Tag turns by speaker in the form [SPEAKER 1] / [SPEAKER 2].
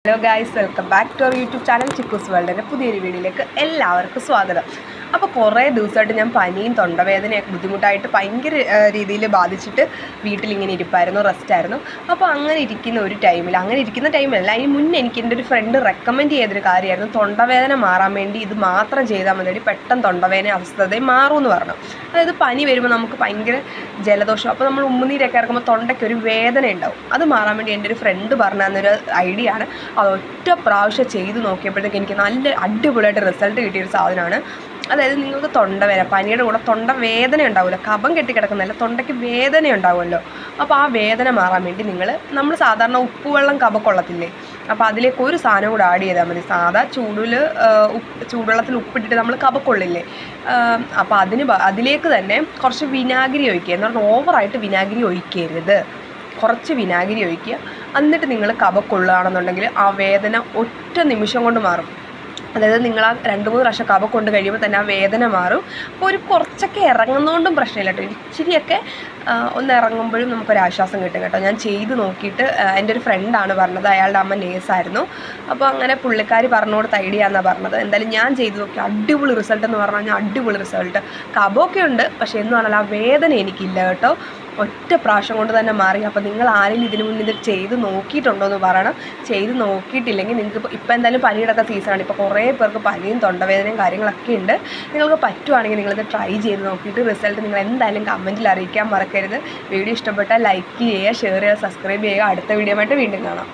[SPEAKER 1] Hello guys, welcome back to our YouTube channel Chikkus വേൾഡിൻ്റെ പുതിയൊരു വീഡിയോയിലേക്ക് എല്ലാവർക്കും സ്വാഗതം. അപ്പോൾ കുറേ ദിവസമായിട്ട് ഞാൻ പനിയും തൊണ്ടവേദനയൊക്കെ ബുദ്ധിമുട്ടായിട്ട് ഭയങ്കര രീതിയിൽ ബാധിച്ചിട്ട് വീട്ടിലിങ്ങനെ ഇരിപ്പായിരുന്നു, റെസ്റ്റായിരുന്നു. അപ്പോൾ അങ്ങനെ ഇരിക്കുന്ന ടൈമല്ല, അതിന് മുന്നേ എനിക്ക് എൻ്റെ ഒരു ഫ്രണ്ട് റെക്കമെൻഡ് ചെയ്തൊരു കാര്യമായിരുന്നു, തൊണ്ടവേദന മാറാൻ വേണ്ടി ഇത് മാത്രം ചെയ്താൽ മതി, പെട്ടെന്ന് തൊണ്ടവേദന അവസ്ഥയും മാറുമെന്ന് പറഞ്ഞു. അതായത് പനി വരുമ്പോൾ നമുക്ക് ഭയങ്കര ജലദോഷം, അപ്പോൾ നമ്മൾ ഉമ്മുനീരൊക്കെ ഇറക്കുമ്പോൾ തൊണ്ടയ്ക്ക് ഒരു വേദന ഉണ്ടാവും. അത് മാറാൻ വേണ്ടി എൻ്റെ ഒരു ഫ്രണ്ട് പറഞ്ഞു തന്നൊരു ഐഡിയ ആണ്. അത് ഒറ്റ പ്രാവശ്യം ചെയ്ത് നോക്കിയപ്പോഴത്തേക്ക് എനിക്ക് നല്ല അടിപൊളിയായിട്ട് റിസൾട്ട് കിട്ടിയൊരു സാധനമാണ്. അതായത് നിങ്ങൾക്ക് തൊണ്ടവേദന, പനിയുടെ കൂടെ തൊണ്ടവേദന ഉണ്ടാവുമല്ലോ, കഫം കെട്ടിക്കിടക്കുന്നതല്ല, തൊണ്ടയ്ക്ക് വേദന ഉണ്ടാവുമല്ലോ. അപ്പോൾ ആ വേദന മാറാൻ വേണ്ടി നമ്മൾ സാധാരണ ഉപ്പുവെള്ളം കഫക്കൊള്ളത്തില്ലേ, അപ്പോൾ അതിലേക്ക് ഒരു സാധനം കൂടെ ആഡ് ചെയ്താൽ മതി. സാധാ ചൂടുവെള്ളത്തിൽ ഉപ്പിട്ടിട്ട് നമ്മൾ കഫക്കൊള്ളില്ലേ, അപ്പോൾ അതിലേക്ക് തന്നെ കുറച്ച് വിനാഗിരി ഒഴിക്കുക. എന്ന് പറഞ്ഞാൽ ഓവറായിട്ട് വിനാഗിരി ഒഴിക്കരുത്, കുറച്ച് വിനാഗിരി ഒഴിക്കുക. എന്നിട്ട് നിങ്ങൾ കഫക്കൊള്ളുകയാണെന്നുണ്ടെങ്കിൽ ആ വേദന ഒറ്റ നിമിഷം കൊണ്ട് മാറും. അതായത് നിങ്ങൾ ആ 2-3 പ്രാവശ്യം കഫ കൊണ്ട് കഴിയുമ്പോൾ തന്നെ ആ വേദന മാറും. അപ്പോൾ ഒരു കുറച്ചൊക്കെ ഇറങ്ങുന്നതുകൊണ്ടും പ്രശ്നമില്ല കേട്ടോ, ഇച്ചിരിയൊക്കെ ഒന്ന് ഇറങ്ങുമ്പോഴും നമുക്കൊരാശ്വാസം കിട്ടും കേട്ടോ. ഞാൻ ചെയ്ത് നോക്കിയിട്ട് എൻ്റെ ഒരു ഫ്രണ്ടാണ് പറഞ്ഞത്, അയാളുടെ അമ്മ നേഴ്സായിരുന്നു. അപ്പോൾ അങ്ങനെ പുള്ളിക്കാരി പറഞ്ഞു കൊടുത്ത ഐഡിയ എന്നാണ് പറഞ്ഞത്. എന്തായാലും ഞാൻ ചെയ്ത് നോക്കി, അടിപൊളി റിസൾട്ട് എന്ന് പറഞ്ഞു കഴിഞ്ഞാൽ അടിപൊളി റിസൾട്ട്. കഫമൊക്കെ ഉണ്ട്, പക്ഷേ എന്ന് പറഞ്ഞാൽ ആ വേദന എനിക്കില്ല കേട്ടോ, ഒറ്റ പ്രാവശ്യം കൊണ്ട് തന്നെ മാറി. അപ്പോൾ നിങ്ങൾ ആരെങ്കിലും ഇതിന് മുന്നേ ഇത് ചെയ്ത് നോക്കിയിട്ടുണ്ടോ എന്ന് പറയണം. ചെയ്ത് നോക്കിയിട്ടില്ലെങ്കിൽ നിങ്ങൾക്ക് ഇപ്പോൾ എന്തായാലും പനിയുടെ സീസണാണ്, ഇപ്പോൾ കുറേ പേർക്ക് പനിയും തൊണ്ടവേദനയും കാര്യങ്ങളൊക്കെ ഉണ്ട്. നിങ്ങൾക്ക് പറ്റുവാണെങ്കിൽ നിങ്ങളിത് ട്രൈ ചെയ്ത് നോക്കിയിട്ട് റിസൾട്ട് നിങ്ങൾ എന്തായാലും കമൻറ്റിൽ അറിയിക്കാൻ മറക്കരുത്. വീഡിയോ ഇഷ്ടപ്പെട്ടാൽ ലൈക്ക് ചെയ്യുക, ഷെയർ ചെയ്യുക, സബ്സ്ക്രൈബ് ചെയ്യുക. അടുത്ത വീഡിയോ ആയിട്ട് വീണ്ടും കാണാം.